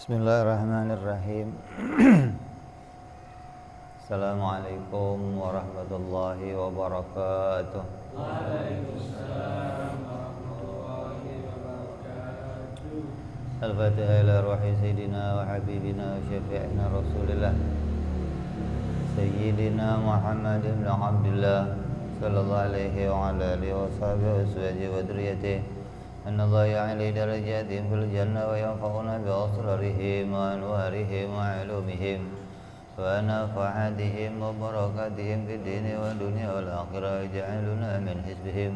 Bismillahirrahmanirrahim. Assalamualaikum warahmatullahi wabarakatuh. Waalaikumsalam warahmatullahi wabarakatuh. Al-Fatihah ila ruhi Sayyidina wa Habibina wa Syafi'ina Rasulillah Sayyidina Muhammad ibn Abdullah sallallahu alaihi wa ala alihi wa sahbihi wa azwajihi wa dhurriyyatihi أن الله يعلي درجاتهم في الجنة وينفعنا بأسرارهم وأنوارهم وعلومهم ونفحاتهم وبركاتهم في الدين والدنيا والآخرة يجعلنا من حزبهم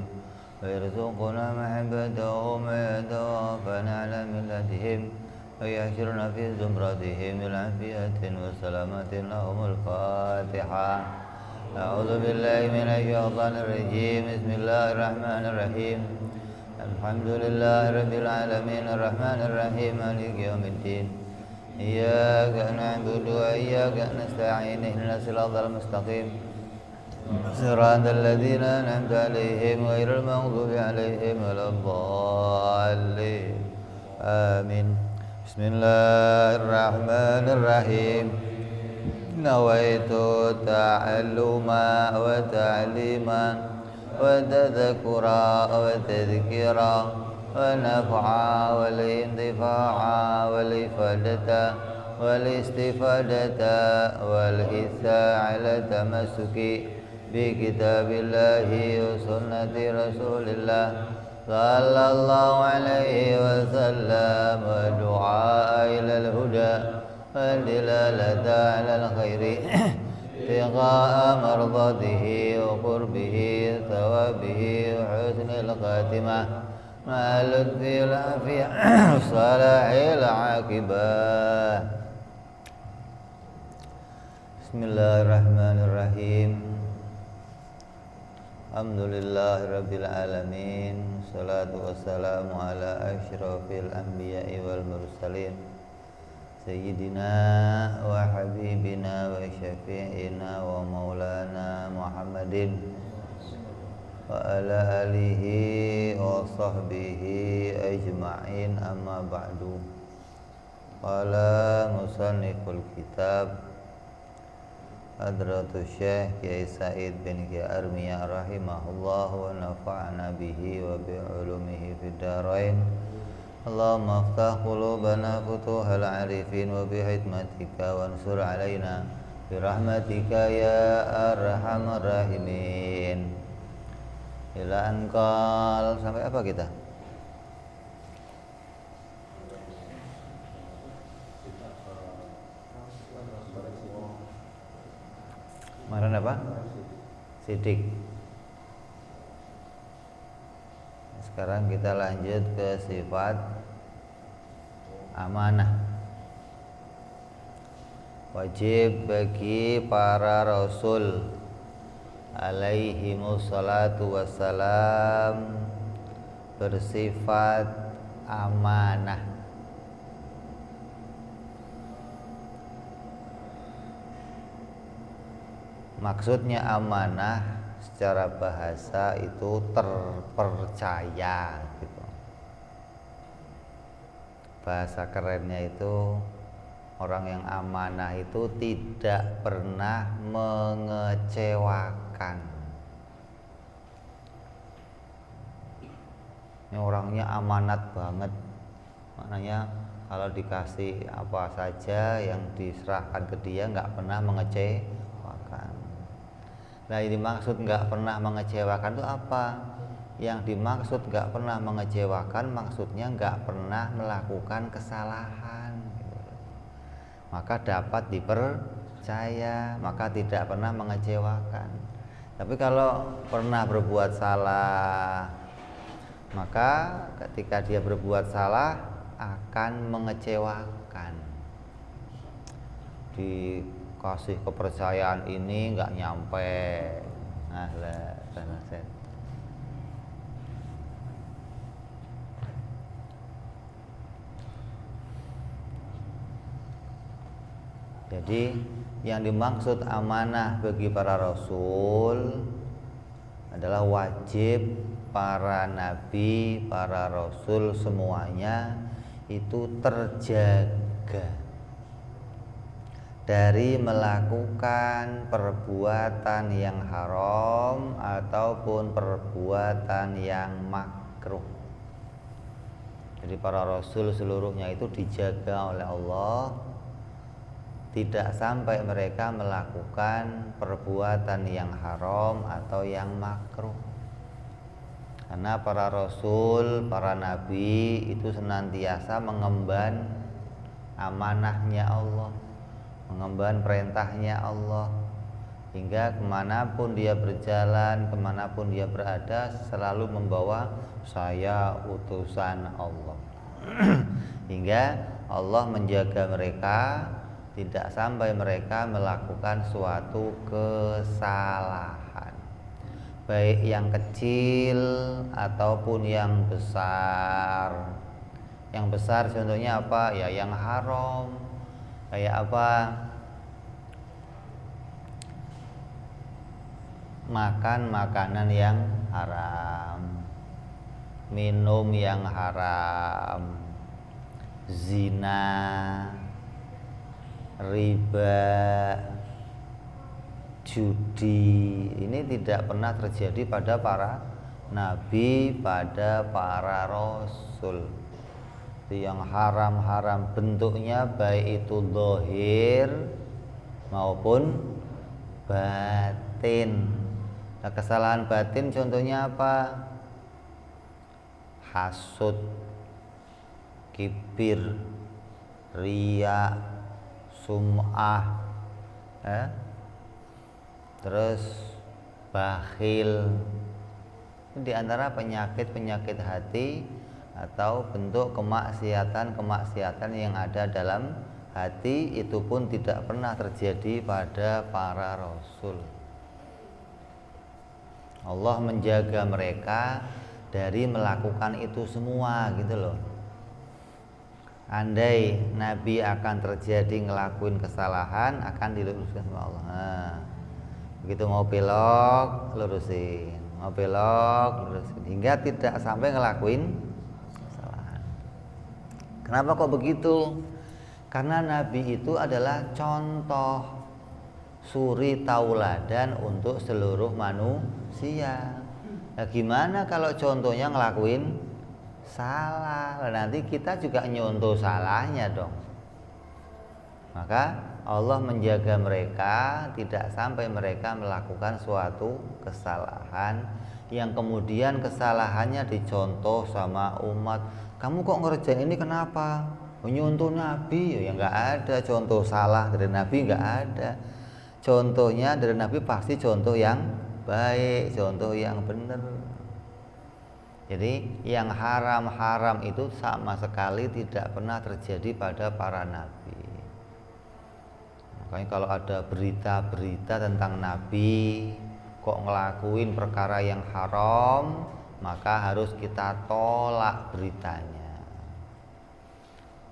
ويرزقنا محبتهم ويتوفانا على ملتهم ويحشرنا في زمرتهم بالعافية وسلامة لهم الفاتحة. أعوذ بالله من الشيطان الرجيم. بسم الله الرحمن الرحيم. Alhamdulillah Rabbil Alamin Ar-Rahman Ar-Rahim Maliki Yawmiddin Iyyaka na'budu wa iyyaka nasta'in Ihdinas siratal mustaqim Siratal ladzina an'amta 'alaihim ghairil maghdubi 'alaihim waladdallin. Amin. Bismillahirrahmanirrahim. Nawaitu ta'alluma wa ta'lima وتذكرا وتذكيرا ونفعا والانتفاعا والإفادة والاستفادة والحثا على التمسك بكتاب الله وسنة رسول الله صلى الله عليه وسلم ودعاء إلى الهدى والدلالة على الخير ابتغاء مرضاته وقربه ثوابه وحسن الخاتمة مع اللطف والعافية وصلاح العاقبة. Bismillahirrahmanirrahim. Alhamdulillahi rabbil alamin. Salatu wassalamu ala asyrafil anbiya'i wal mursalin Sayyidina wa habibina wa syafi'ina wa maulana Muhammadin wa ala alihi wa sahbihi ajma'in, amma ba'du. Qala musanniful kitab Hadratus Syekh Kiai Said bin Kiai Armiyah rahimahullah wa nafa'na bihi wa bi'ulumihi fid darain. Allahumma aftah qulubana futuhal arifin wa bihikmatika wansur alaina birahmatika ya arhamar rahimin. Ila anqal, sampai apa kita? Kemarin apa? Sidik. Sekarang kita lanjut ke sifat amanah. Wajib bagi para rasul alaihimus salatu wassalam bersifat amanah. Maksudnya amanah secara bahasa itu terpercaya gitu. Bahasa kerennya itu orang yang amanah itu tidak pernah mengecewakan. Ini orangnya amanat banget. Maknanya kalau dikasih apa saja yang diserahkan ke dia nggak pernah mengecewakan. Nah, ini dimaksud nggak pernah mengecewakan itu apa? Yang dimaksud nggak pernah mengecewakan maksudnya nggak pernah melakukan kesalahan, maka dapat dipercaya, maka tidak pernah mengecewakan. Tapi kalau pernah berbuat salah, maka ketika dia berbuat salah akan mengecewakan. Dikasih kepercayaan ini nggak nyampe, Jadi yang dimaksud amanah bagi para rasul adalah wajib para nabi, para rasul semuanya itu terjaga dijaga dari melakukan perbuatan yang haram ataupun perbuatan yang makruh. Jadi para rasul seluruhnya itu dijaga oleh Allah, tidak sampai mereka melakukan perbuatan yang haram atau yang makruh. Karena para rasul, para nabi itu senantiasa mengemban amanahnya Allah, mengemban perintahnya Allah, hingga kemanapun dia berjalan, kemanapun dia berada, selalu membawa saya utusan Allah. Hingga Allah menjaga mereka, tidak sampai mereka melakukan suatu kesalahan, baik yang kecil ataupun yang besar. Yang besar contohnya apa? Ya yang haram. Kayak apa? Makan makanan yang haram, minum yang haram, zina, riba, judi. Ini tidak pernah terjadi pada para nabi, pada para rasul. Yang haram-haram bentuknya baik itu zahir maupun batin. Nah, kesalahan batin contohnya apa? Hasud, kibir, riya, sum'ah, terus bakhil. Ini diantara penyakit-penyakit hati atau bentuk kemaksiatan yang ada dalam hati. Itu pun tidak pernah terjadi pada para rasul. Allah menjaga mereka dari melakukan itu semua gitu loh. Andai Nabi akan terjadi ngelakuin kesalahan, akan diluruskan sama Allah. Nah, begitu mau belok, lurusin, mau belok, lurusin, hingga tidak sampai ngelakuin kesalahan. Kenapa kok begitu? Karena Nabi itu adalah contoh suri tauladan untuk seluruh manusia. Nah, gimana kalau contohnya ngelakuin salah? Nanti kita juga nyontoh salahnya dong. Maka Allah menjaga mereka tidak sampai mereka melakukan suatu kesalahan yang kemudian kesalahannya dicontoh sama umat. Kamu kok ngerjain ini kenapa? Nyontoh Nabi. Ya nggak ada contoh salah dari Nabi, nggak ada. Contohnya dari Nabi pasti contoh yang baik, contoh yang benar. Jadi yang haram-haram itu sama sekali tidak pernah terjadi pada para nabi. Makanya kalau ada berita-berita tentang nabi kok ngelakuin perkara yang haram, maka harus kita tolak beritanya.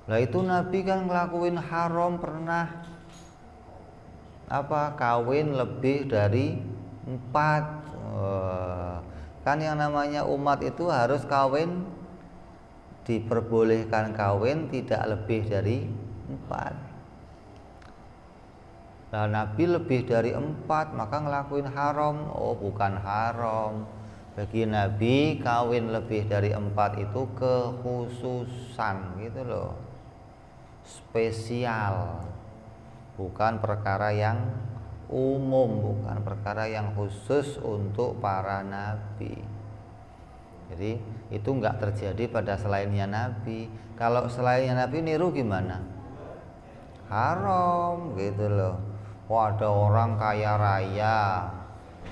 Lah itu nabi kan ngelakuin haram, pernah kawin lebih dari 4. Kan yang namanya umat itu harus kawin, diperbolehkan kawin tidak lebih dari 4. Nah, Nabi lebih dari 4, maka ngelakuin haram. Oh, bukan haram. Bagi Nabi kawin lebih dari 4 itu kekhususan gitu loh, spesial. Bukan perkara yang umum, bukan perkara yang khusus untuk para nabi. Jadi itu enggak terjadi pada selainnya nabi. Kalau selainnya nabi niru gimana? Haram gitu loh. Ada orang kaya raya,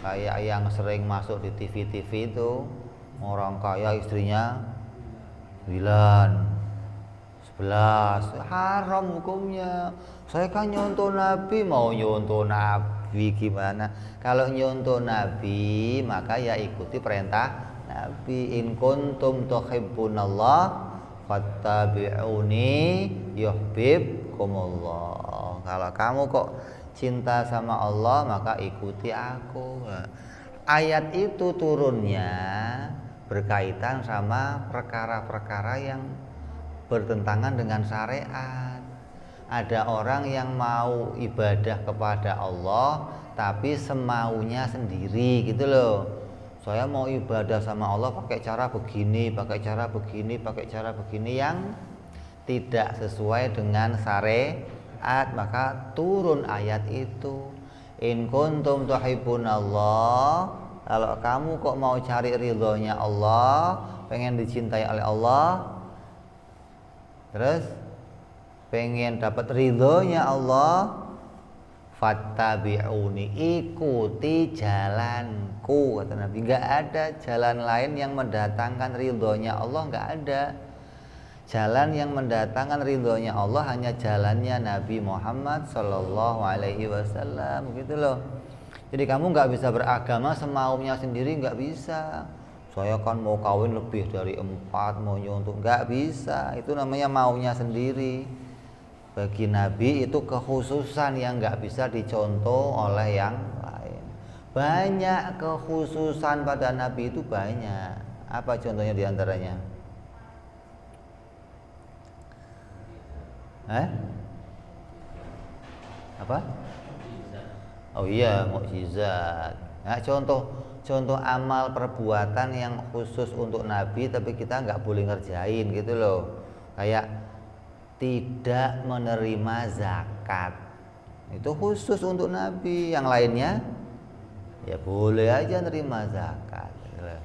kayak yang sering masuk di TV-TV itu, orang kaya istrinya 9, 11, haram hukumnya. Saya kan nyontoh Nabi, mau nyontoh Nabi gimana? Kalau nyontoh Nabi maka ya ikuti perintah Nabi. In kuntum tuhibbunallah fattabi'uni yuhibbukumullah. Kalau kamu kok cinta sama Allah maka ikuti aku. Ayat itu turunnya berkaitan sama perkara-perkara yang bertentangan dengan syariat. ada orang yang mau ibadah kepada Allah tapi semaunya sendiri gitu loh. Saya mau ibadah sama Allah pakai cara begini, pakai cara begini, pakai cara begini yang tidak sesuai dengan syariat, maka turun ayat itu. In kuntum tuhibbunallah, kalau kamu kok mau cari ridhonya Allah, pengen dicintai oleh Allah, terus pengen dapat ridhonya Allah, fattabi'uni, ikuti jalanku, kata Nabi. Enggak ada jalan lain yang mendatangkan ridhonya Allah, enggak ada. Jalan yang mendatangkan ridhonya Allah hanya jalannya Nabi Muhammad Sallallahu Alaihi Wasallam, gitu loh. Jadi kamu nggak bisa beragama semaunya sendiri, nggak bisa. Saya kan mau kawin lebih dari 4, mau nyontok, nggak bisa. Itu namanya maunya sendiri. Bagi Nabi itu kekhususan yang nggak bisa dicontoh oleh yang lain. Banyak kekhususan pada Nabi itu banyak. Apa contohnya diantaranya? Apa? Oh iya, mukjizat. Nah, contoh amal perbuatan yang khusus untuk Nabi tapi kita nggak boleh ngerjain gitu loh. Kayak tidak menerima zakat. Itu khusus untuk Nabi. Yang lainnya ya boleh aja nerima zakat gitu loh.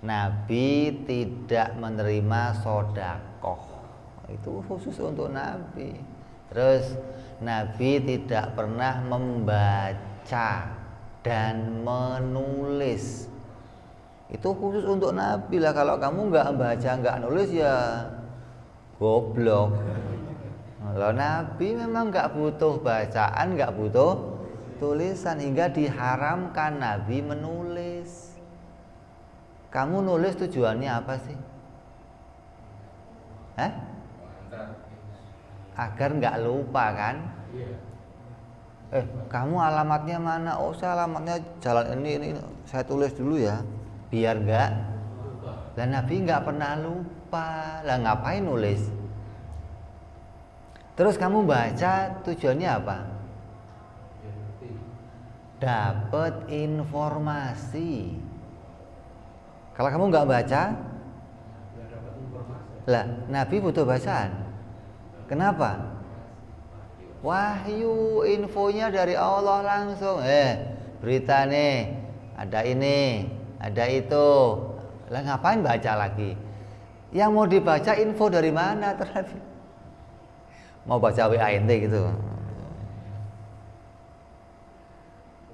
Nabi tidak menerima sodakoh. Itu khusus untuk Nabi. Terus Nabi tidak pernah membaca dan menulis. Itu khusus untuk Nabi lah. Kalau kamu nggak baca, nggak nulis ya goblok. Kalau Nabi memang nggak butuh bacaan, nggak butuh tulisan, hingga diharamkan Nabi menulis. Kamu nulis tujuannya apa sih? Agar nggak lupa kan? Kamu alamatnya mana? Oh, saya alamatnya jalan ini saya tulis dulu ya, biar nggak. Dan Nabi nggak pernah lupa. Lah ngapain nulis? Terus kamu baca tujuannya apa? Dapat informasi. Kalau kamu nggak baca, lah Nabi butuh bacaan. Kenapa? Wahyu, infonya dari Allah langsung. Berita nih, ada ini, ada itu. Lah ngapain baca lagi? Yang mau dibaca info dari mana ternyata? Mau baca WANT gitu.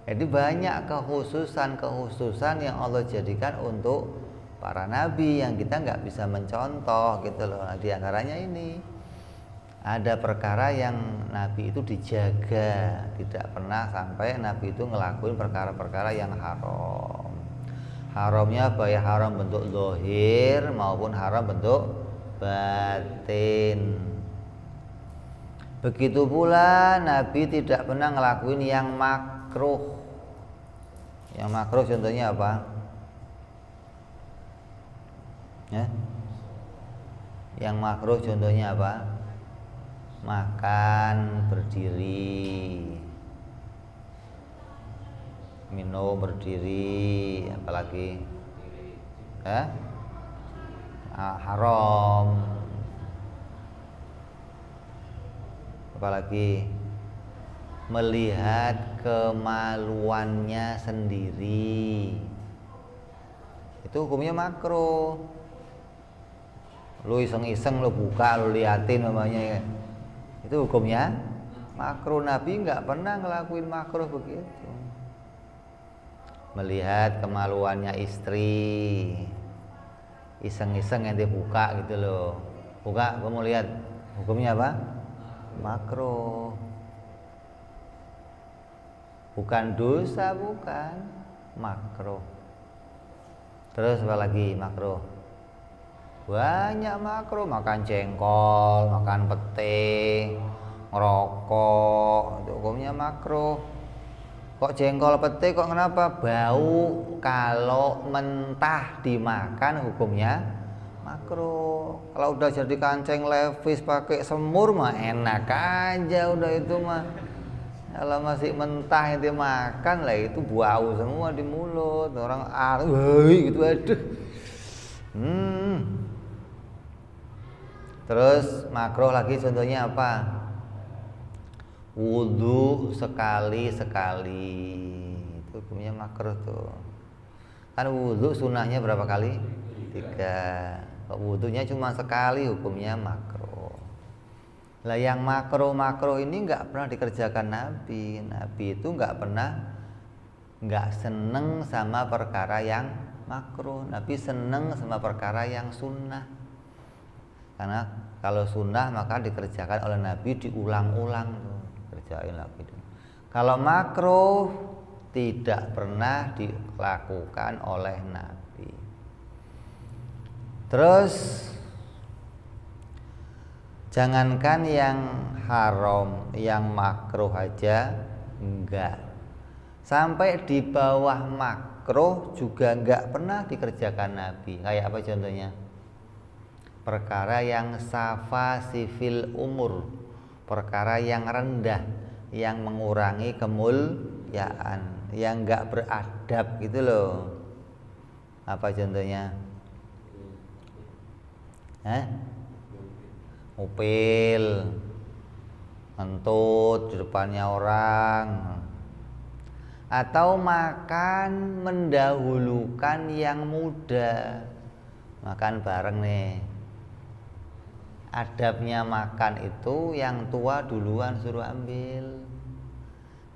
Jadi banyak kekhususan yang Allah jadikan untuk para nabi yang kita nggak bisa mencontoh gitu loh. Nah, di antaranya ini ada perkara yang Nabi itu dijaga, tidak pernah sampai Nabi itu ngelakuin perkara-perkara yang haram. Haramnya baik haram bentuk zahir maupun haram bentuk batin. Begitu pula Nabi tidak pernah ngelakuin yang makruh. Yang makruh contohnya apa? Yang makruh contohnya apa? Makan berdiri, minum berdiri, apalagi haram, apalagi melihat kemaluannya sendiri, itu hukumnya makruh. Lu iseng-iseng lu buka, lu liatin namanya, itu hukumnya makruh. Nabi nggak pernah ngelakuin makruh begitu. Melihat kemaluannya istri, iseng-iseng yang dibuka gitu loh. Buka, gue mau lihat, hukumnya apa? Makruh. Bukan dosa, bukan, makruh. Terus apa lagi makruh? Banyak makruh, makan jengkol, makan pete, ngerokok, itu hukumnya makruh. Kok jengkol pete kok kenapa? Bau, kalau mentah dimakan hukumnya makruh. Kalau udah jadi kancing levis pakai semur mah enak aja udah itu mah. Kalau masih mentah itu makan lah itu bau semua di mulut. Orang gitu aduh. Terus makruh lagi contohnya apa? Wudhu sekali-sekali. Itu hukumnya makruh tuh. Kan wudhu sunahnya berapa kali? 3. Wudhunya cuma sekali hukumnya makruh. Lah yang makruh ini nggak pernah dikerjakan Nabi. Nabi itu nggak seneng sama perkara yang makruh. Nabi seneng sama perkara yang sunnah. Karena kalau sunnah maka dikerjakan oleh Nabi diulang-ulang tuh, kerjain lagi. Kalau makruh tidak pernah dilakukan oleh Nabi. Terus jangankan yang haram, yang makruh aja enggak. Sampai di bawah makruh juga enggak pernah dikerjakan Nabi. Kayak apa contohnya? Perkara yang safasifil umur, perkara yang rendah, yang mengurangi kemuliaan, yang enggak beradab gitu loh. Apa contohnya? Ngupil, ngentut di depannya orang, atau makan mendahulukan yang muda. Makan bareng nih. Adabnya makan itu yang tua duluan suruh ambil.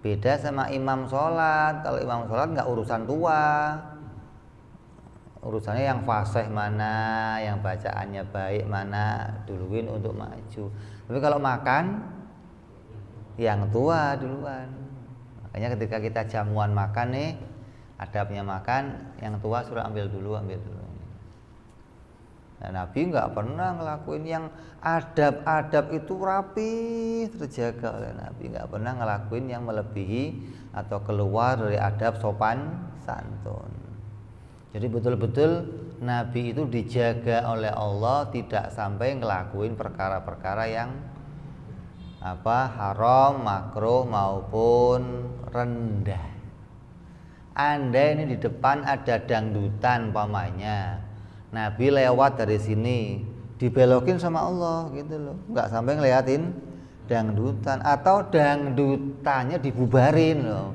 Beda sama imam sholat. Kalau imam sholat nggak urusan tua, urusannya yang fasih mana, yang bacaannya baik mana, duluin untuk maju. Tapi kalau makan, yang tua duluan. Makanya ketika kita jamuan makan nih, adabnya makan, yang tua suruh ambil dulu. Nah, Nabi nggak pernah ngelakuin yang adab-adab itu rapi terjaga oleh Nabi. Nggak pernah ngelakuin yang melebihi atau keluar dari adab sopan santun. Jadi betul-betul Nabi itu dijaga oleh Allah tidak sampai ngelakuin perkara-perkara yang haram, makruh maupun rendah. Andai ini di depan ada dangdutan pamannya, Nabi lewat dari sini dibelokin sama Allah gitu loh, nggak sampai ngeliatin dangdutan, atau dangdutannya dibubarin loh,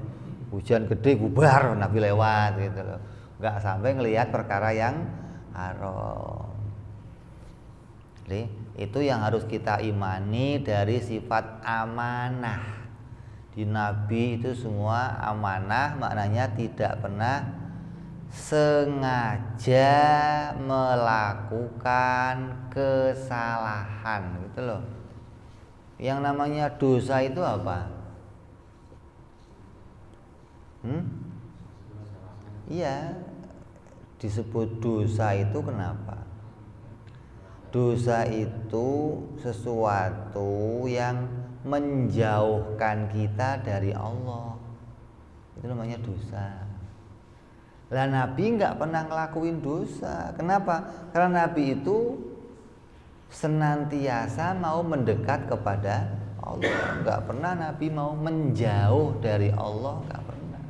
hujan gede bubar Nabi lewat gitu loh, nggak sampai ngelihat perkara yang haram. Jadi itu yang harus kita imani dari sifat amanah. Di Nabi itu semua amanah, maknanya tidak pernah sengaja melakukan kesalahan gitu loh. Yang namanya dosa itu apa? Iya, disebut dosa itu kenapa? Dosa itu sesuatu yang menjauhkan kita dari Allah. Itu namanya dosa. Lah Nabi nggak pernah ngelakuin dosa. Kenapa? Karena Nabi itu senantiasa mau mendekat kepada Allah. Nggak pernah Nabi mau menjauh dari Allah, nggak pernah.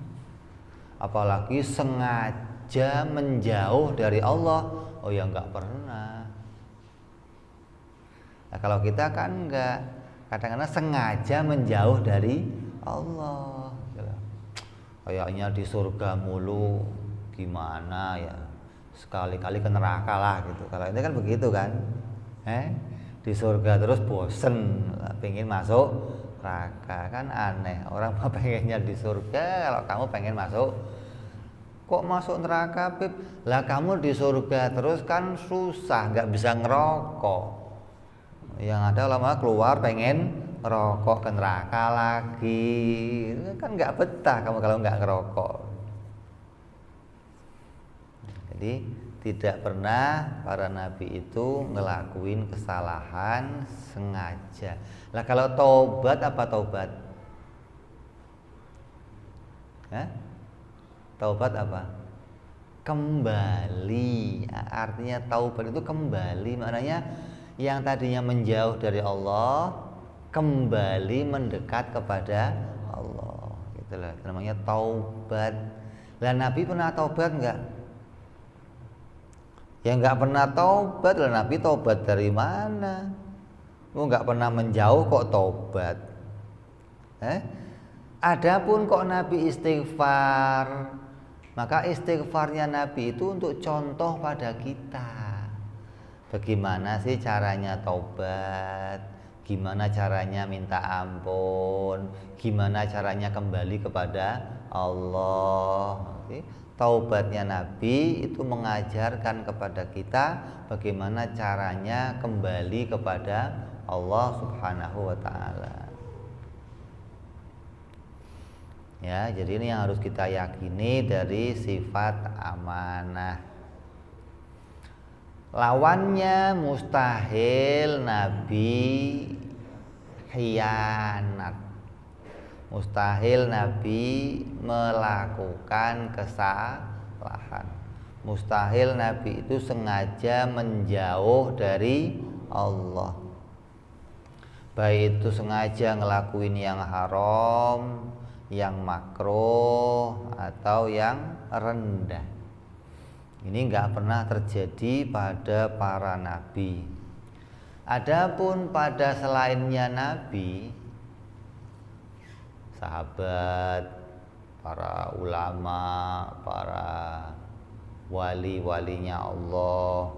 Apalagi sengaja menjauh dari Allah, oh ya nggak pernah. Nah kalau kita kan nggak, kadang-kadang sengaja menjauh dari Allah. Kayaknya di surga mulu, gimana ya, sekali-kali ke neraka lah gitu. Kalau ini kan begitu kan, di surga terus bosen, pengen masuk neraka, kan aneh. Orang mah pengennya di surga, kalau kamu pengen masuk, kok masuk neraka Beb? Lah kamu di surga terus kan susah, nggak bisa ngerokok. Yang ada lama keluar pengen ngerokok ke neraka lagi, kan nggak betah kamu kalau nggak ngerokok. Jadi tidak pernah para nabi itu ngelakuin kesalahan sengaja. Lah kalau taubat apa taubat? Taubat apa? kembali. Artinya taubat itu kembali, maknanya yang tadinya menjauh dari Allah kembali mendekat kepada Allah. Itulah namanya taubat. Lah Nabi pernah taubat enggak? Ya enggak pernah taubat. Lah Nabi taubat dari mana? Enggak pernah menjauh kok taubat. Adapun kok Nabi istighfar, maka istighfarnya Nabi itu untuk contoh pada kita. Bagaimana sih caranya taubat? Gimana caranya minta ampun? Gimana caranya kembali kepada Allah? Taubatnya Nabi itu mengajarkan kepada kita bagaimana caranya kembali kepada Allah Subhanahu wa ta'ala. Ya, jadi ini yang harus kita yakini dari sifat amanah. Lawannya mustahil Nabi khianat. Mustahil Nabi melakukan kesalahan. Mustahil Nabi itu sengaja menjauh dari Allah. Baik itu sengaja ngelakuin yang haram, yang makruh, atau yang rendah. Ini nggak pernah terjadi pada para nabi. Adapun pada selainnya nabi, sahabat, para ulama, para wali-walinya Allah,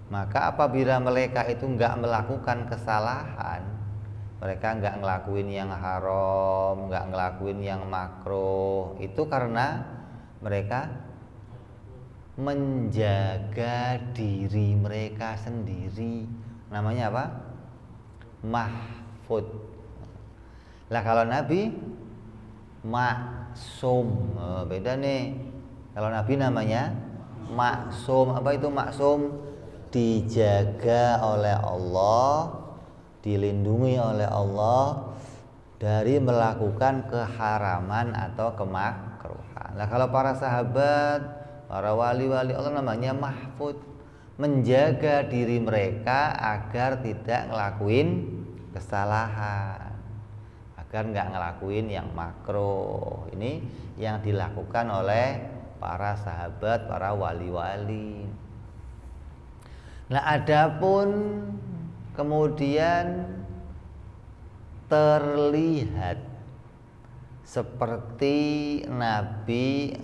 maka apabila mereka itu nggak melakukan kesalahan, mereka nggak ngelakuin yang haram, nggak ngelakuin yang makruh, itu karena mereka menjaga diri mereka sendiri. Namanya apa? Mahfud. Lah kalau Nabi maksum, beda nih. Kalau Nabi namanya maksum. Apa itu maksum? Dijaga oleh Allah, dilindungi oleh Allah dari melakukan keharaman atau kemakruhan. Lah kalau para sahabat, para wali-wali Allah namanya mahfud, menjaga diri mereka agar tidak ngelakuin kesalahan, agar nggak ngelakuin yang makruh. Ini yang dilakukan oleh para sahabat, para wali-wali. Nah, adapun kemudian terlihat seperti Nabi,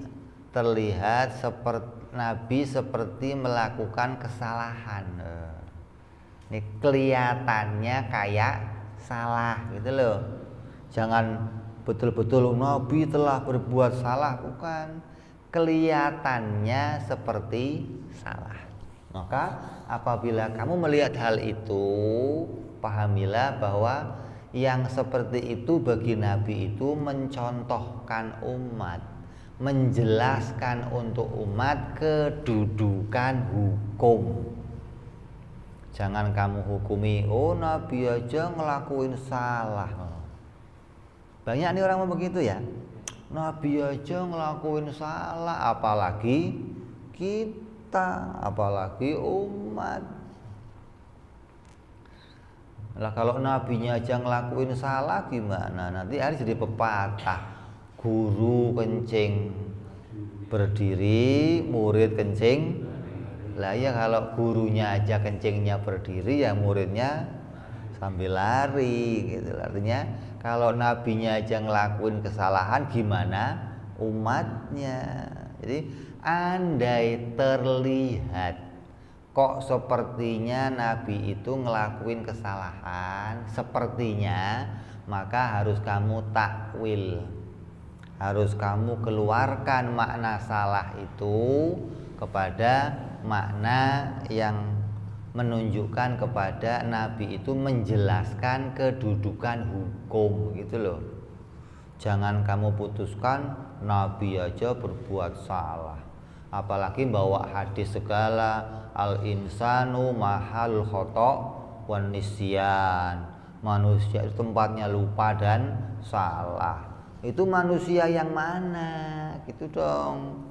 terlihat seperti Nabi seperti melakukan kesalahan. Ini kelihatannya kayak salah gitu loh. Jangan betul-betul Nabi telah berbuat salah, bukan. Kelihatannya seperti salah. Maka apabila kamu melihat hal itu, pahamilah bahwa yang seperti itu bagi Nabi itu mencontohkan umat, menjelaskan untuk umat kedudukan hukum. Jangan kamu hukumi, oh Nabi aja ngelakuin salah. Banyak nih orang begitu ya. Nabi aja ngelakuin salah, apalagi kita, apalagi umat. Lah kalau nabinya aja ngelakuin salah gimana? Nanti hari jadi pepatah. Guru kencing berdiri, murid kencing. Lah ya kalau gurunya aja kencingnya berdiri, ya muridnya sambil lari gitu. Artinya kalau nabinya aja ngelakuin kesalahan, gimana umatnya? Jadi andai terlihat kok sepertinya nabi itu ngelakuin kesalahan, sepertinya, maka harus kamu takwil. Harus kamu keluarkan makna salah itu kepada makna yang menunjukkan kepada Nabi itu menjelaskan kedudukan hukum gitu loh. Jangan kamu putuskan Nabi aja berbuat salah, apalagi bawa hadis segala, al insanu mahal khoto wan nisyan. Manusia itu tempatnya lupa dan salah. Itu manusia yang mana gitu dong.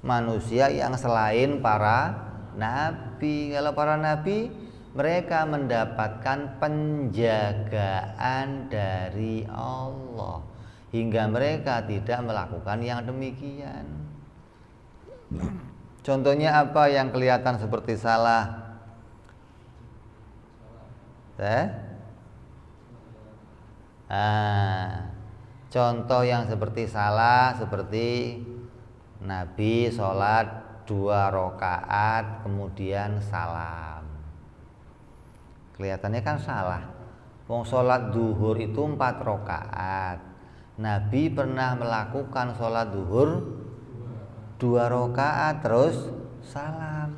manusia yang selain para nabi. Kalau para nabi mereka mendapatkan penjagaan dari Allah hingga mereka tidak melakukan yang demikian. Contohnya apa yang kelihatan seperti salah? Contoh yang seperti salah seperti Nabi sholat 2 rakaat kemudian salam. Kelihatannya kan salah. Wong sholat duhur itu 4 rakaat. Nabi pernah melakukan sholat duhur 2 rakaat terus salam.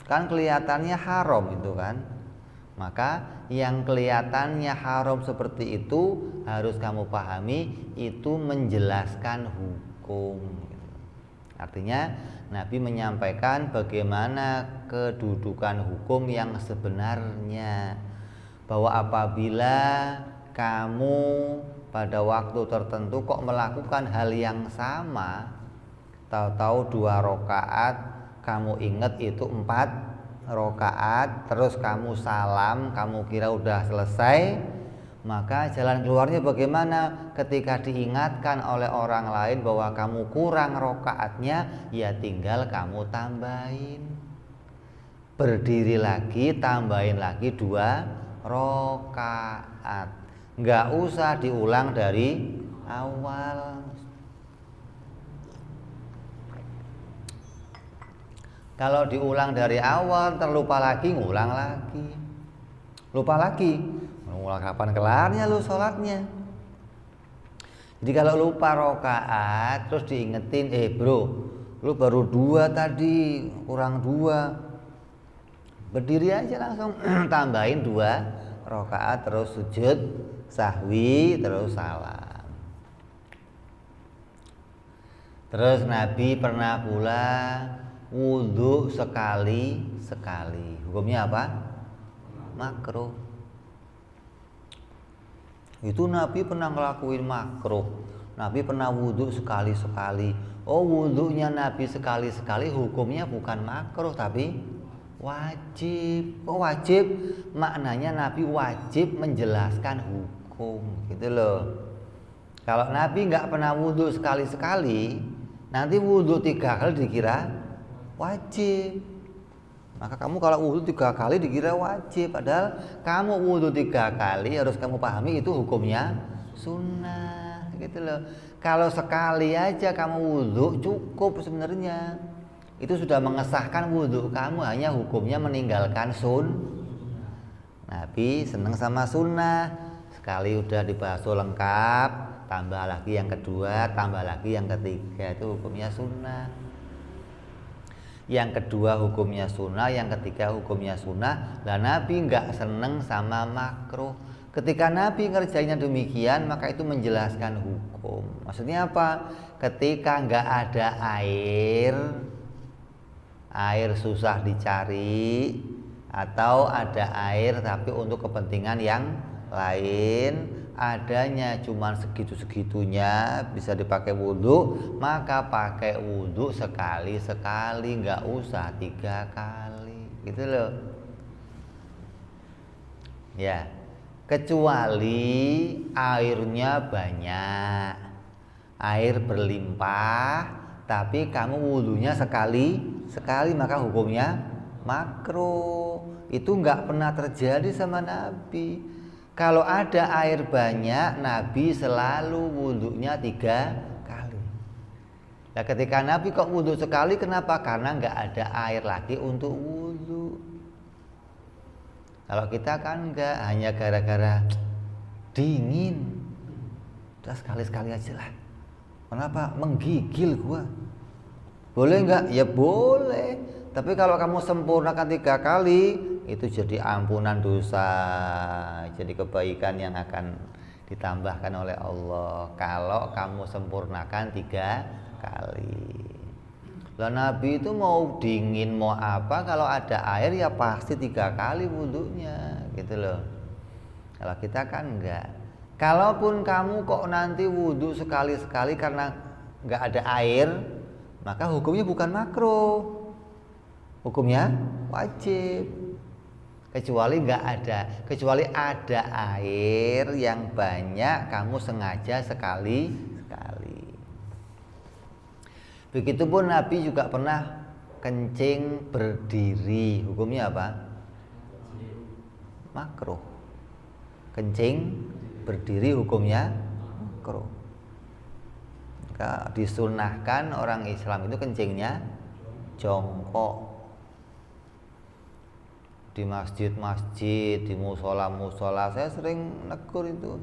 Kan kelihatannya haram itu kan. Maka yang kelihatannya haram seperti itu harus kamu pahami, itu menjelaskan hukum. Artinya Nabi menyampaikan bagaimana kedudukan hukum yang sebenarnya, bahwa apabila kamu pada waktu tertentu kok melakukan hal yang sama, tahu-tahu 2 rakaat kamu ingat itu 4 rakaat terus kamu salam, kamu kira udah selesai, maka jalan keluarnya bagaimana? Ketika diingatkan oleh orang lain bahwa kamu kurang rakaatnya, ya tinggal kamu tambahin, berdiri lagi, tambahin lagi 2 rakaat, nggak usah diulang dari awal. Kalau diulang dari awal terlupa lagi, ngulang lagi, lupa lagi, ngulang kapan kelarnya lu sholatnya. Jadi kalau lupa rakaat terus diingetin, bro, lu baru 2 tadi, kurang 2, berdiri aja langsung tambahin 2 rakaat terus sujud sahwi terus salam. Terus Nabi pernah pula wudhu sekali. Hukumnya apa? Makruh. Itu Nabi pernah ngelakuin makruh. Nabi pernah wudhu sekali. Oh, wudhunya Nabi sekali hukumnya bukan makruh tapi wajib. Oh, wajib maknanya Nabi wajib menjelaskan hukum, gitu loh. Kalau Nabi nggak pernah wudhu sekali, nanti wudhu 3 kali dikira wajib. Maka kamu kalau wudhu 3 kali dikira wajib, padahal kamu wudhu 3 kali harus kamu pahami itu hukumnya sunnah, gitu loh. Kalau sekali aja kamu wudhu cukup sebenarnya, itu sudah mengesahkan wudhu kamu hanya hukumnya meninggalkan Nabi seneng sama sunnah. Sekali udah dibasuh lengkap, tambah lagi yang kedua, tambah lagi yang ketiga, itu hukumnya sunnah. Yang kedua hukumnya sunnah, yang ketiga hukumnya sunnah. Lah Nabi nggak seneng sama makruh. Ketika Nabi ngerjainnya demikian, maka itu menjelaskan hukum. Maksudnya apa? Ketika nggak ada air susah dicari, atau ada air tapi untuk kepentingan yang lain, adanya cuman segitu-segitunya bisa dipakai wudhu, maka pakai wudhu sekali, nggak usah 3 kali, gitu loh. Ya, kecuali airnya banyak, air berlimpah, tapi kamu wudhunya sekali, maka hukumnya makruh. Itu nggak pernah terjadi sama Nabi. Kalau ada air banyak, Nabi selalu wudhunya 3 kali. Nah, ketika Nabi kok wudhu sekali, kenapa? Karena nggak ada air lagi untuk wudhu. Kalau kita kan nggak, hanya gara-gara dingin, udah sekali aja lah. Kenapa? Menggigil gua. Boleh nggak? Ya boleh. Tapi kalau kamu sempurnakan 3 kali, itu jadi ampunan dosa, jadi kebaikan yang akan ditambahkan oleh Allah kalau kamu sempurnakan 3 kali. Lah Nabi itu mau dingin mau apa, kalau ada air ya pasti 3 kali wudhunya, gitu loh. Kalau kita kan enggak. Kalaupun kamu kok nanti wudhu sekali karena enggak ada air, maka hukumnya bukan makruh, hukumnya wajib. Kecuali ada air yang banyak kamu sengaja sekali. Begitupun Nabi juga pernah kencing berdiri, hukumnya apa? Makruh. Kencing berdiri hukumnya makruh. Maka disunahkan orang Islam itu kencingnya jongkok. Di masjid-masjid, di musola-musola, saya sering negur itu.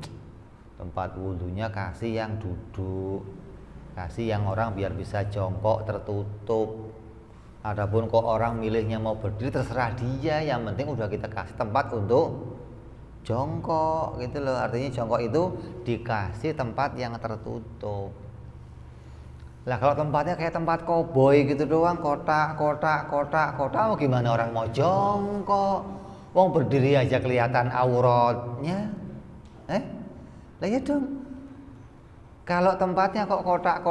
Tempat wudhunya kasih yang duduk, kasih yang orang biar bisa jongkok tertutup. Adapun kok orang milihnya mau berdiri terserah dia, yang penting udah kita kasih tempat untuk jongkok gitu loh. Artinya jongkok itu dikasih tempat yang tertutup. Lah kalau tempatnya kayak tempat koboi gitu doang, kotak, mau gimana orang mau jongkok? Wong berdiri aja kelihatan auratnya. Lah ya dong. Kalau tempatnya kok kotak,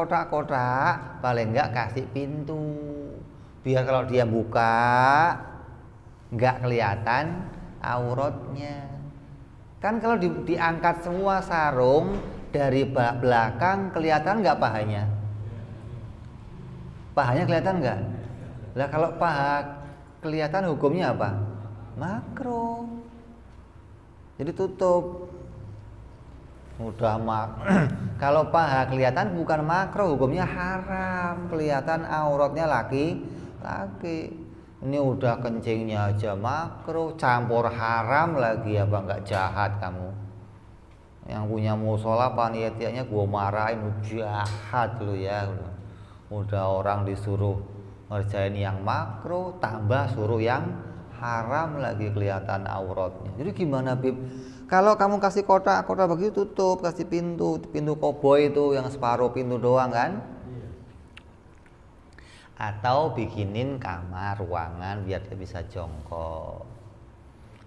paling enggak kasih pintu. Biar kalau dia buka enggak kelihatan auratnya. Kan kalau diangkat semua sarung dari belakang kelihatan enggak pahanya? Pahanya kelihatan enggak? Lah kalau paha kelihatan hukumnya apa? Makruh. Jadi tutup. Kalau paha kelihatan bukan makruh, hukumnya haram. Kelihatan auratnya laki. Ini udah kencingnya aja makruh, campur haram lagi, apa enggak jahat kamu? Yang punya musola panitianya gua marahin, jahat lu ya. Udah orang disuruh ngerjain yang makruh, tambah suruh yang haram lagi kelihatan auratnya. Jadi gimana Bib? Kalau kamu kasih kotak begitu tutup, kasih pintu koboi itu yang separuh pintu doang kan? Atau bikinin kamar, ruangan biar dia bisa jongkok,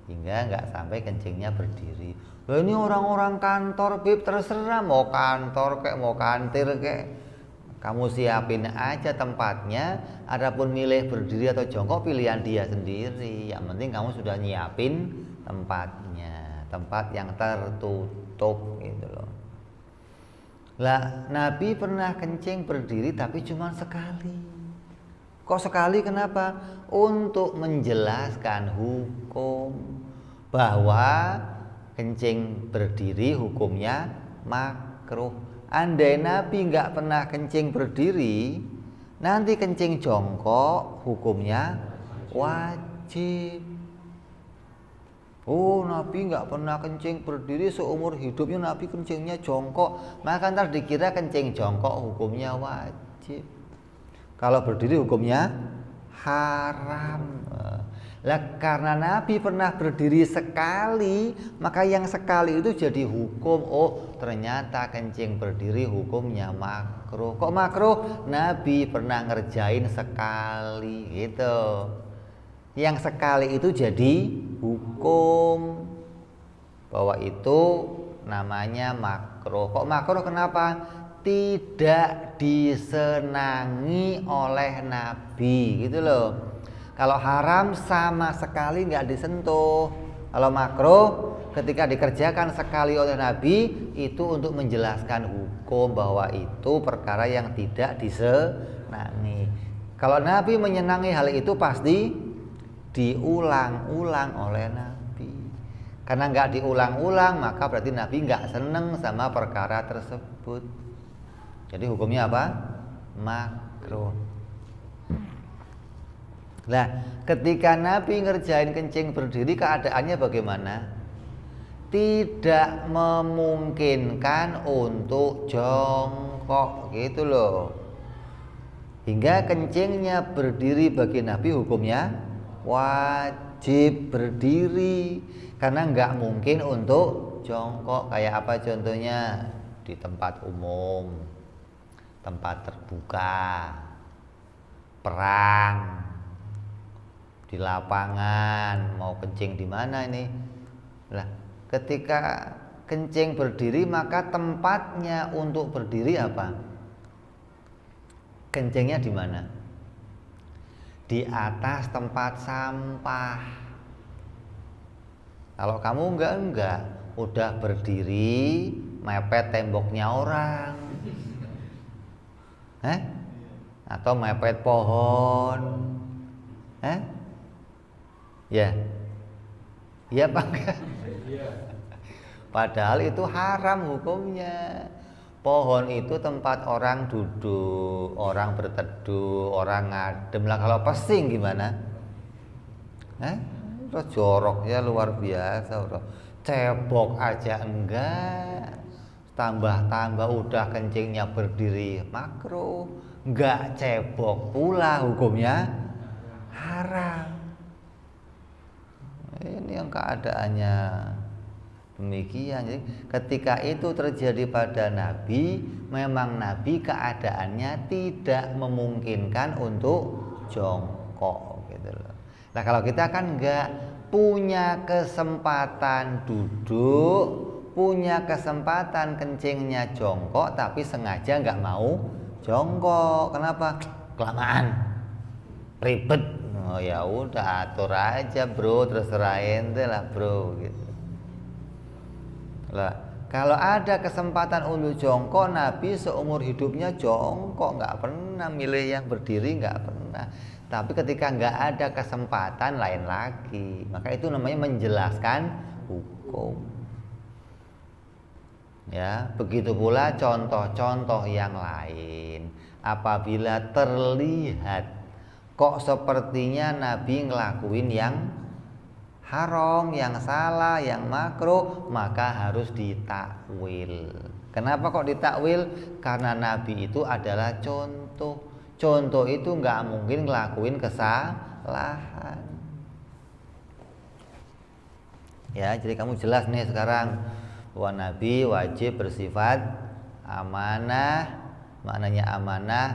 hingga nggak sampai kencingnya berdiri. Loh ini orang-orang kantor Bib, terserah mau kantor kayak mau kantir kayak. Kamu siapin aja tempatnya, adapun milih berdiri atau jongkok pilihan dia sendiri. Yang penting kamu sudah nyiapin tempatnya, tempat yang tertutup gitu loh. Lah Nabi pernah kencing berdiri tapi cuma sekali. Kok sekali kenapa? Untuk menjelaskan hukum bahwa kencing berdiri hukumnya makruh. Andai Nabi nggak pernah kencing berdiri, nanti kencing jongkok hukumnya wajib. Oh Nabi nggak pernah kencing berdiri seumur hidupnya, Nabi kencingnya jongkok, maka ntar dikira kencing jongkok hukumnya wajib. Kalau berdiri hukumnya haram. Lah karena Nabi pernah berdiri sekali, maka yang sekali itu jadi hukum. Oh ternyata kencing berdiri hukumnya makruh. Kok makruh? Nabi pernah ngerjain sekali gitu. Yang sekali itu jadi hukum bahwa itu namanya makruh. Kok makruh kenapa? Tidak disenangi oleh Nabi gitu loh. Kalau haram sama sekali nggak disentuh. Kalau makruh ketika dikerjakan sekali oleh Nabi itu untuk menjelaskan hukum bahwa itu perkara yang tidak disenangi. Kalau Nabi menyenangi hal itu pasti diulang-ulang oleh Nabi. Karena nggak diulang-ulang maka berarti Nabi nggak seneng sama perkara tersebut. Jadi hukumnya apa? Makruh. Nah, ketika Nabi ngerjain kencing berdiri keadaannya bagaimana? Tidak memungkinkan untuk jongkok gitu loh. Hingga kencingnya berdiri bagi Nabi hukumnya wajib berdiri. Karena nggak mungkin untuk jongkok. Kayak apa contohnya? Di tempat umum, tempat terbuka, perang, di lapangan, mau kencing di mana ini? Lah, ketika kencing berdiri maka tempatnya untuk berdiri apa? Kencingnya di mana? Di atas tempat sampah. Kalau kamu enggak, udah berdiri mepet temboknya orang, atau mepet pohon, ya, iya apa enggak? Padahal itu haram hukumnya. Pohon itu tempat orang duduk, orang berteduh, orang ngadem. Lah kalau pesing gimana? Udah joroknya luar biasa, udah cebok aja enggak. Tambah-tambah udah kencingnya berdiri makruh, enggak cebok pula hukumnya haram. Ini yang keadaannya demikian. Jadi ketika itu terjadi pada Nabi, memang Nabi keadaannya tidak memungkinkan untuk jongkok gitu loh. Nah kalau kita kan enggak, punya kesempatan duduk, punya kesempatan kencingnya jongkok, tapi sengaja enggak mau jongkok. Kenapa? Kelamaan, ribet. Oh ya udah atur aja bro, terserah ente lah bro gitu. Lah, kalau ada kesempatan untuk jongkok, Nabi seumur hidupnya jongkok, nggak pernah milih yang berdiri, nggak pernah. Tapi ketika nggak ada kesempatan lain lagi, maka itu namanya menjelaskan hukum. Ya, begitu pula contoh-contoh yang lain. Apabila terlihat kok sepertinya Nabi ngelakuin yang haram, yang salah, yang makruh, maka harus ditakwil. Kenapa kok ditakwil? Karena Nabi itu adalah contoh. Contoh itu nggak mungkin ngelakuin kesalahan. Ya, jadi kamu jelas nih sekarang bahwa Nabi wajib bersifat amanah. Maknanya amanah,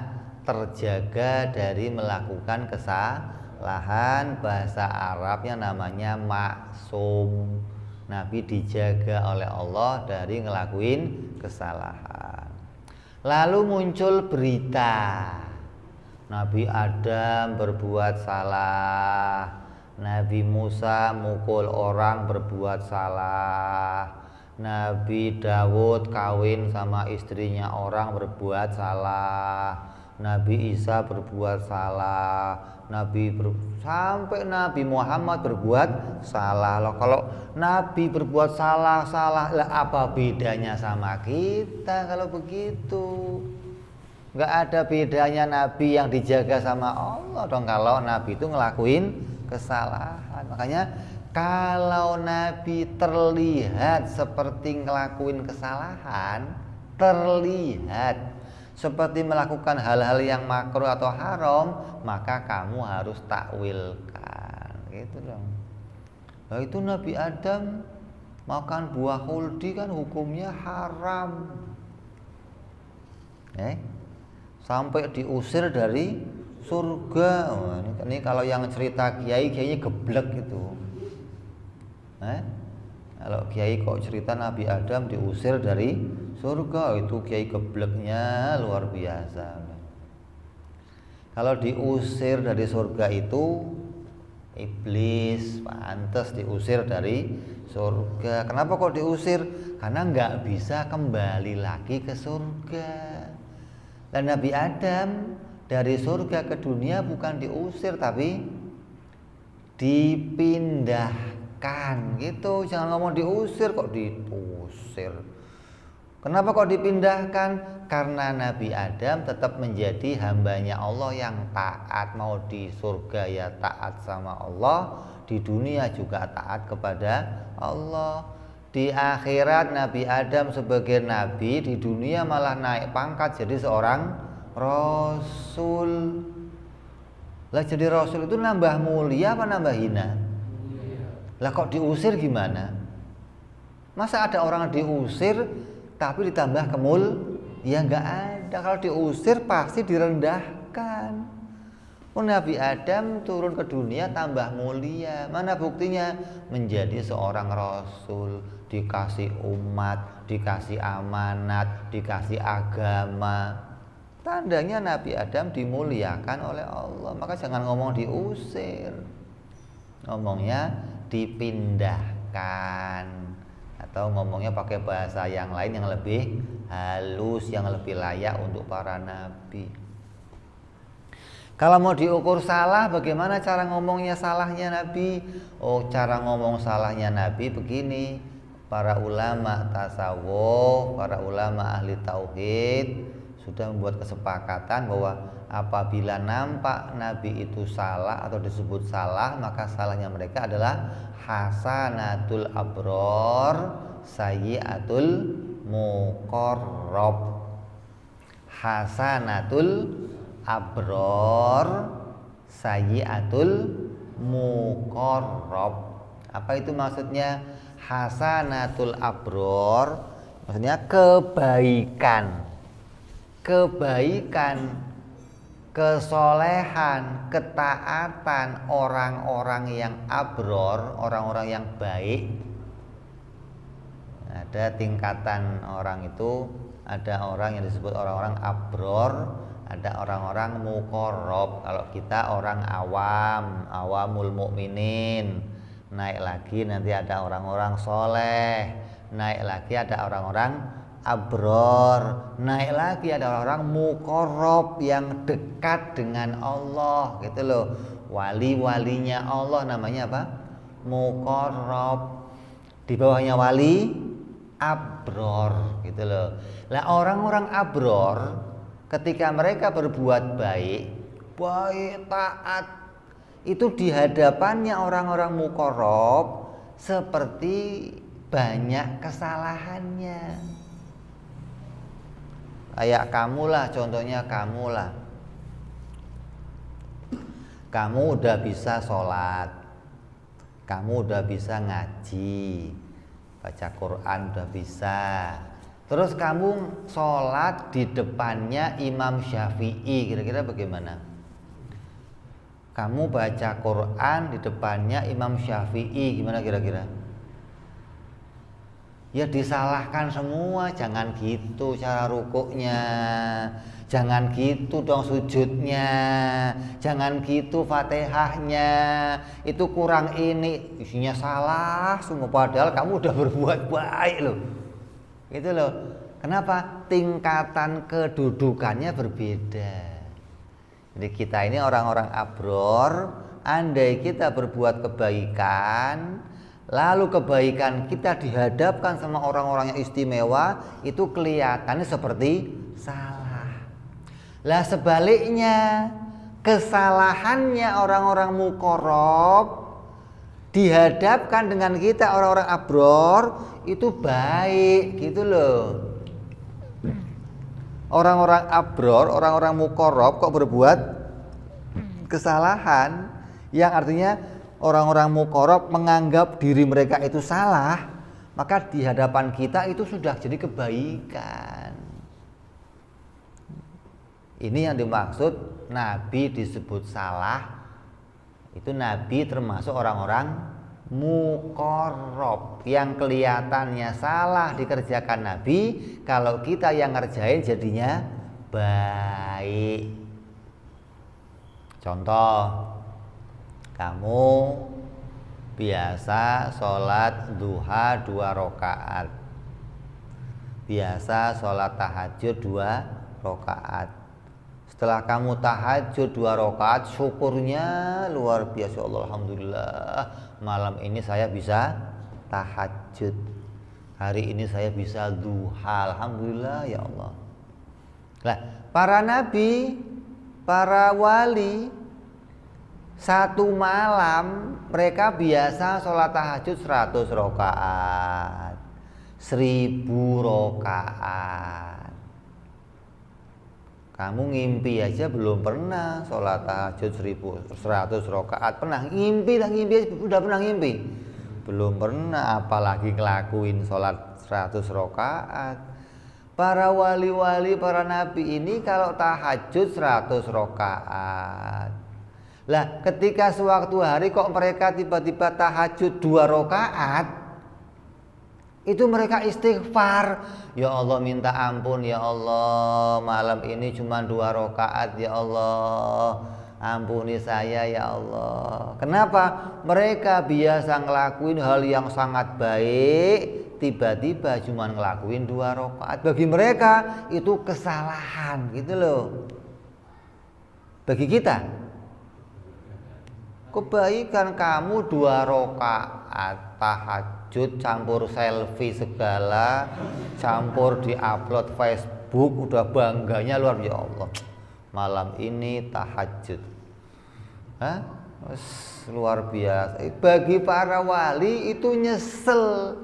terjaga dari melakukan kesalahan. Bahasa Arabnya namanya maksum. Nabi dijaga oleh Allah dari ngelakuin kesalahan. Lalu muncul berita Nabi Adam berbuat salah, Nabi Musa mukul orang berbuat salah, Nabi Dawud kawin sama istrinya orang berbuat salah, Nabi Isa berbuat salah, sampai Nabi Muhammad berbuat salah. Loh, kalau Nabi berbuat salah lah apa bedanya sama kita kalau begitu? Nggak ada bedanya Nabi yang dijaga sama Allah dong kalau Nabi itu ngelakuin kesalahan. Makanya kalau Nabi terlihat seperti ngelakuin kesalahan, terlihat seperti melakukan hal-hal yang makruh atau haram, maka kamu harus takwilkan, gitu dong. Nah itu Nabi Adam makan buah khuldi kan hukumnya haram, sampai diusir dari surga. Oh, ini kalau yang cerita kiai-kiainya geblek gitu. Kalau kiai kok cerita Nabi Adam diusir dari surga, itu kiai gebleknya luar biasa. Kalau diusir dari surga itu iblis, pantas diusir dari surga. Kenapa kok diusir? Karena nggak bisa kembali lagi ke surga. Dan Nabi Adam dari surga ke dunia bukan diusir tapi dipindahkan gitu. Jangan ngomong diusir kok diusir. Kenapa kok dipindahkan? Karena Nabi Adam tetap menjadi hambanya Allah yang taat. Mau di surga ya taat sama Allah, di dunia juga taat kepada Allah. Di akhirat Nabi Adam sebagai nabi, di dunia malah naik pangkat jadi seorang rasul. Lah jadi rasul itu nambah mulia apa nambah hina? Lah kok diusir gimana? Masa ada orang diusir tapi ditambah kemul? Ya nggak ada. Kalau diusir pasti direndahkan. Nabi Adam turun ke dunia tambah mulia. Mana buktinya? Menjadi seorang rasul, dikasih umat, dikasih amanat, dikasih agama. Tandanya Nabi Adam dimuliakan oleh Allah. Maka jangan ngomong diusir, ngomongnya dipindahkan, atau ngomongnya pakai bahasa yang lain yang lebih halus, yang lebih layak untuk para nabi. Kalau mau diukur salah, bagaimana cara ngomongnya salahnya Nabi? Oh, cara ngomong salahnya Nabi begini. Para ulama tasawuf, para ulama ahli tauhid sudah membuat kesepakatan bahwa apabila nampak Nabi itu salah atau disebut salah, maka salahnya mereka adalah hasanatul abror sayyiatul muqarrab. Hasanatul abror sayyiatul muqarrab. Apa itu maksudnya? Hasanatul abror maksudnya kebaikan, kesolehan, ketaatan orang-orang yang abror, orang-orang yang baik. Ada tingkatan orang itu, ada orang yang disebut orang-orang abror, ada orang-orang muqarrab. Kalau kita orang awam, awamul mukminin. Naik lagi nanti ada orang-orang soleh, naik lagi ada orang-orang abror, naik lagi ada orang-orang muqarrab yang dekat dengan Allah, gitu loh. Wali-walinya Allah namanya apa? Muqarrab. Di bawahnya wali abror, gitu loh. Lah orang-orang abror ketika mereka berbuat baik, taat, itu di hadapannya orang-orang muqarrab seperti banyak kesalahannya. Kayak kamulah, contohnya kamulah. Kamu udah bisa sholat, kamu udah bisa ngaji, baca Quran udah bisa. Terus kamu sholat di depannya Imam Syafi'i, kira-kira bagaimana? Kamu baca Quran di depannya Imam Syafi'i, gimana kira-kira? Ya disalahkan semua. Jangan gitu cara rukuknya, jangan gitu dong sujudnya, jangan gitu Fatihahnya, itu kurang ini, isinya salah semua. Padahal kamu udah berbuat baik loh, gitu loh. Kenapa? Tingkatan kedudukannya berbeda. Jadi kita ini orang-orang abror, andai kita berbuat kebaikan, lalu kebaikan kita dihadapkan sama orang-orang yang istimewa, itu kelihatannya seperti salah. Lah sebaliknya, kesalahannya orang-orang muqarrab dihadapkan dengan kita orang-orang abror, itu baik, gitu loh. Orang-orang abror, orang-orang muqarrab kok berbuat kesalahan, yang artinya orang-orang muqarrab menganggap diri mereka itu salah, maka di hadapan kita itu sudah jadi kebaikan. Ini yang dimaksud Nabi disebut salah. Itu Nabi termasuk orang-orang muqarrab yang kelihatannya salah dikerjakan Nabi, kalau kita yang ngerjain jadinya baik. Contoh, kamu biasa sholat duha 2 rakaat, biasa sholat tahajud 2 rakaat. Setelah kamu tahajud 2 rakaat, syukurnya luar biasa, Allah alhamdulillah, malam ini saya bisa tahajud, hari ini saya bisa duha, alhamdulillah ya Allah. Nah, para nabi, para wali, satu malam mereka biasa sholat tahajud 100 rakaat, 1000 rakaat. Kamu ngimpi aja belum pernah sholat tahajud 100 rakaat. Pernah ngimpi, udah pernah ngimpi? Belum pernah, apalagi ngelakuin sholat 100 rakaat. Para wali-wali, para nabi ini kalau tahajud 100 rakaat. Lah ketika sewaktu hari kok mereka tiba-tiba tahajud 2 rakaat, Itu mereka istighfar. Ya Allah minta ampun, ya Allah malam ini cuma 2 rakaat, ya Allah ampuni saya ya Allah. Kenapa? Mereka biasa ngelakuin hal yang sangat baik, tiba-tiba cuma ngelakuin 2 rakaat. Bagi mereka itu kesalahan gitu loh. Bagi kita kebaikan, kamu 2 rakaat tahajud campur selfie segala, campur diupload Facebook, udah bangganya luar biasa. Ya Allah malam ini tahajud, luar biasa. Bagi para wali itu nyesel,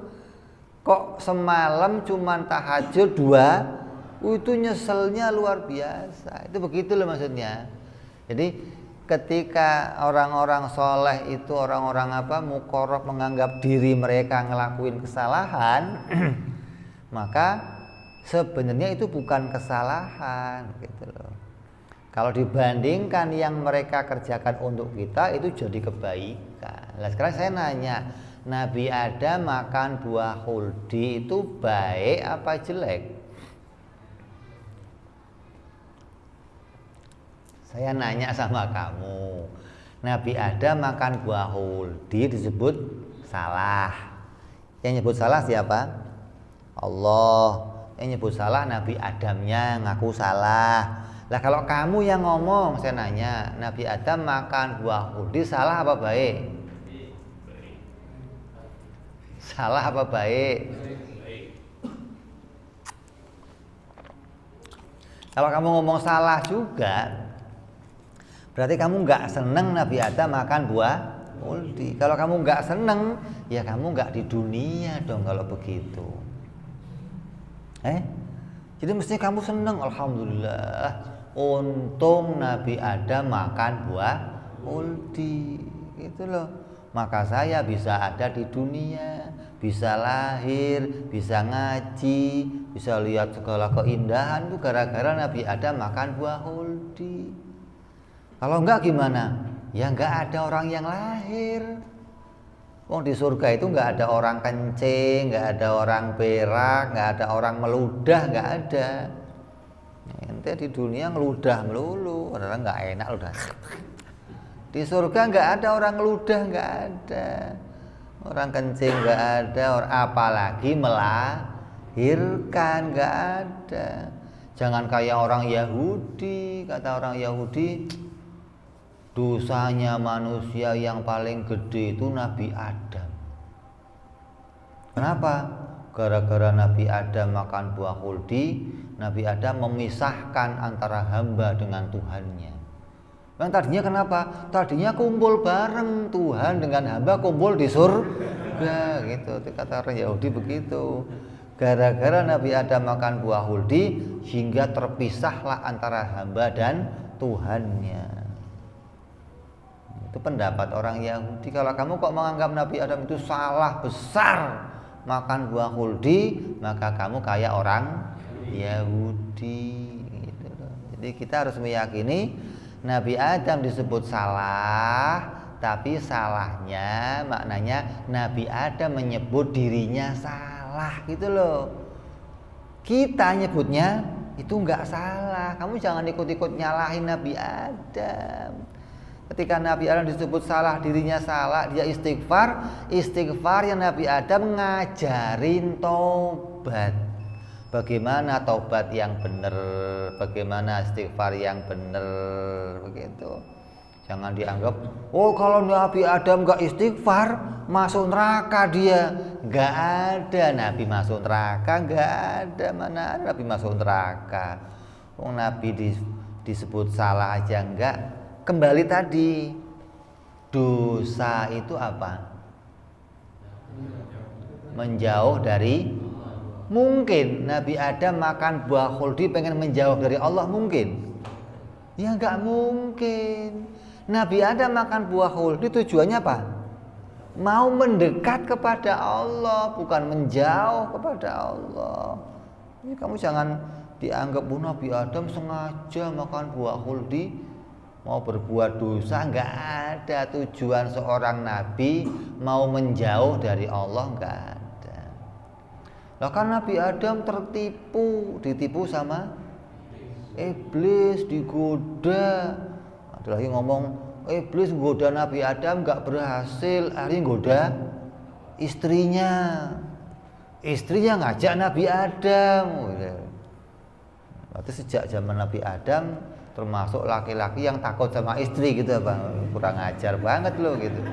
kok semalam cuman tahajud 2, itu nyeselnya luar biasa. Itu begitu loh maksudnya. Jadi ketika orang-orang soleh itu, orang-orang muqarrab menganggap diri mereka ngelakuin kesalahan, maka sebenarnya itu bukan kesalahan gitu loh. Kalau dibandingkan yang mereka kerjakan untuk kita, itu jadi kebaikan. Nah sekarang saya nanya, Nabi Adam makan buah khuldi itu baik apa jelek? Saya nanya sama kamu, Nabi Adam makan buah khuldi disebut salah. Yang nyebut salah siapa? Allah. Yang nyebut salah Nabi Adamnya ngaku salah. Lah kalau kamu yang ngomong, saya nanya, Nabi Adam makan buah khuldi salah apa baik? Salah apa baik? Kalau kamu ngomong salah juga, berarti kamu nggak seneng Nabi Adam makan buah khuldi. Kalau kamu nggak seneng, ya kamu nggak di dunia dong kalau begitu. Jadi mestinya kamu seneng, alhamdulillah. Untung Nabi Adam makan buah khuldi, gitu loh. Maka saya bisa ada di dunia, bisa lahir, bisa ngaji, bisa lihat segala keindahan itu gara-gara Nabi Adam makan buah khuldi. Kalau enggak gimana? Ya enggak ada orang yang lahir. Wong di surga itu enggak ada orang kencing, enggak ada orang berak, enggak ada orang meludah, enggak ada. Ente di dunia ngeludah melulu, padahal enggak enak ludah. Di surga enggak ada orang ngeludah, enggak ada. Orang kencing enggak ada, apalagi melahirkan enggak ada. Jangan kayak orang Yahudi, kata orang Yahudi, dosanya manusia yang paling gede itu Nabi Adam. Kenapa? Gara-gara Nabi Adam makan buah khuldi, Nabi Adam memisahkan antara hamba dengan Tuhannya. Yang tadinya kenapa? Tadinya kumpul bareng, Tuhan dengan hamba kumpul di surga gitu. Kata orang Yahudi begitu. Gara-gara Nabi Adam makan buah khuldi, hingga terpisahlah antara hamba dan Tuhannya. Itu pendapat orang Yahudi. Kalau kamu kok menganggap Nabi Adam itu salah besar makan buah khuldi, maka kamu kayak orang Yahudi gitu loh. Jadi kita harus meyakini Nabi Adam disebut salah, tapi salahnya maknanya Nabi Adam menyebut dirinya salah gitu loh. Kita nyebutnya itu enggak salah. Kamu jangan ikut-ikut nyalahin Nabi Adam. Ketika Nabi Adam disebut salah, dirinya salah, dia istighfar. Istighfar yang Nabi Adam ngajarin taubat. Bagaimana taubat yang benar, bagaimana istighfar yang benar, begitu. Jangan dianggap, oh kalau Nabi Adam gak istighfar masuk neraka dia. Gak ada Nabi masuk neraka, gak ada. Mana ada Nabi masuk neraka. Oh Nabi disebut salah aja enggak. Kembali tadi, dosa itu apa? Menjauh dari, mungkin Nabi Adam makan buah khuldi pengen menjauh dari Allah, mungkin? Ya enggak mungkin. Nabi Adam makan buah khuldi tujuannya apa? Mau mendekat kepada Allah, bukan menjauh kepada Allah. Ini kamu jangan dianggap Nabi Adam sengaja makan buah khuldi mau berbuat dosa. Enggak ada tujuan seorang nabi mau menjauh dari Allah, enggak ada. Lah kan Nabi Adam ditipu sama iblis, digoda. Ada lagi ngomong, iblis goda Nabi Adam nggak berhasil, akhirnya goda istrinya. Istrinya ngajak Nabi Adam. Berarti sejak zaman Nabi Adam termasuk laki-laki yang takut sama istri gitu apa? Kurang ajar banget loh gitu.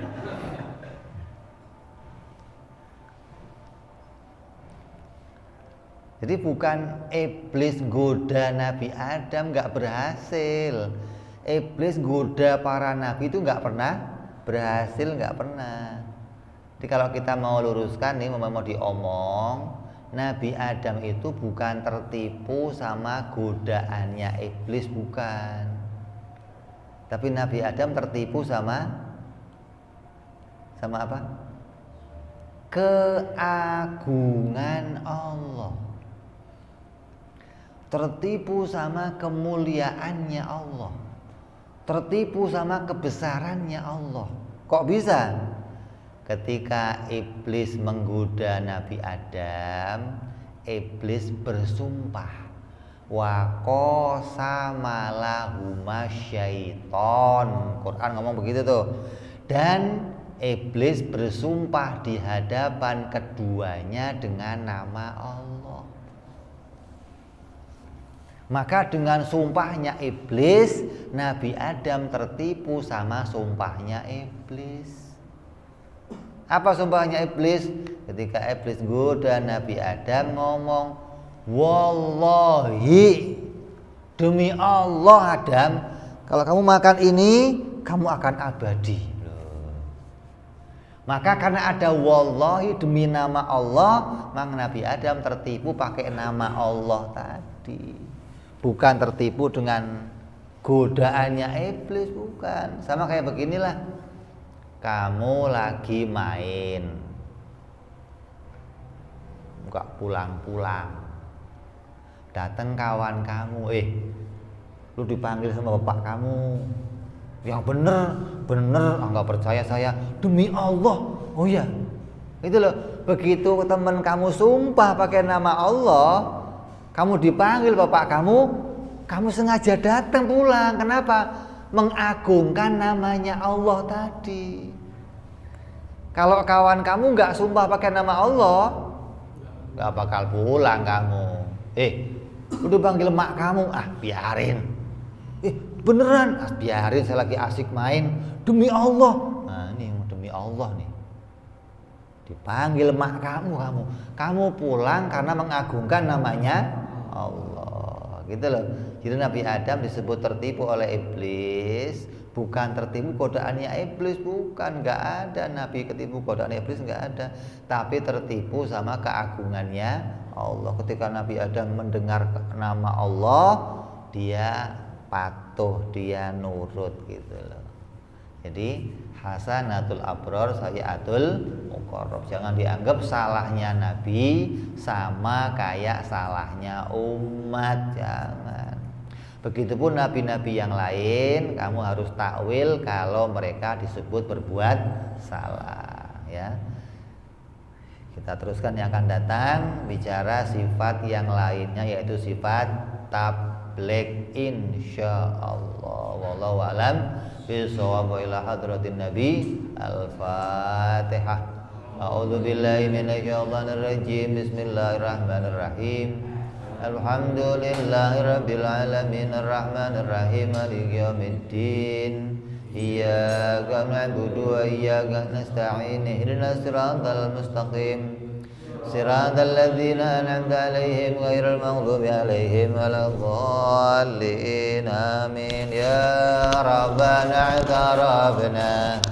Jadi bukan iblis goda Nabi Adam nggak berhasil. Iblis goda para nabi itu nggak pernah berhasil, nggak pernah. Jadi kalau kita mau luruskan nih, mau diomong, Nabi Adam itu bukan tertipu sama godaannya iblis, bukan. Tapi Nabi Adam tertipu sama apa? Keagungan Allah. Tertipu sama kemuliaannya Allah. Tertipu sama kebesarannya Allah. Kok bisa? Ketika iblis menggoda Nabi Adam, iblis bersumpah, wa qasama lahuma syaiton. Quran ngomong begitu tuh. Dan iblis bersumpah di hadapan keduanya dengan nama Allah. Maka dengan sumpahnya iblis, Nabi Adam tertipu sama sumpahnya iblis. Apa sumpahnya iblis? Ketika iblis goda Nabi Adam ngomong, wallahi, demi Allah Adam, kalau kamu makan ini, kamu akan abadi. Maka karena ada wallahi, demi nama Allah, maka Nabi Adam tertipu pakai nama Allah tadi. Bukan tertipu dengan godaannya iblis, bukan. Sama kayak beginilah, kamu lagi main, nggak pulang-pulang, datang kawan kamu, lu dipanggil sama bapak kamu, yang bener, nggak percaya saya, demi Allah, oh ya, itu loh. Begitu teman kamu sumpah pakai nama Allah, kamu dipanggil bapak kamu sengaja datang pulang. Kenapa? Mengagungkan namanya Allah tadi. Kalau kawan kamu nggak sumpah pakai nama Allah, nggak bakal pulang kamu. Udah panggil mak kamu, biarin. Beneran, biarin, saya lagi asik main. Demi Allah. Nah ini demi Allah nih. Dipanggil mak kamu pulang karena mengagungkan namanya Allah, gitu loh. Jadi Nabi Adam disebut tertipu oleh iblis, bukan tertipu godaannya iblis, bukan. Nggak ada Nabi ketipu godaan iblis, nggak ada. Tapi tertipu sama keagungannya Allah. Ketika Nabi Adam mendengar nama Allah, dia patuh, dia nurut, gitu loh. Jadi hasanatul abror sayyiatul muqarrab. Jangan dianggap salahnya Nabi sama kayak salahnya umat, jangan. Begitupun nabi-nabi yang lain, kamu harus takwil kalau mereka disebut berbuat salah, ya. Kita teruskan yang akan datang, bicara sifat yang lainnya, yaitu sifat tabligh insyaallah. Wallahu a'lam bishawab. Ila hadratin nabi. Al-Fatihah. A'udzu billahi minasyaitonir rajim. Bismillahirrahmanirrahim. Alhamdulillahirabbil alamin arrahmanir rahim maliki yaumiddin. Iyyaka na'budu wa iyyaka nasta'in. Ihdinas siratal mustaqim. Siratal ladzina an'amta 'alaihim ghairil maghdubi 'alaihim waladdallin. Amin. Ya Rabbana i'tarafna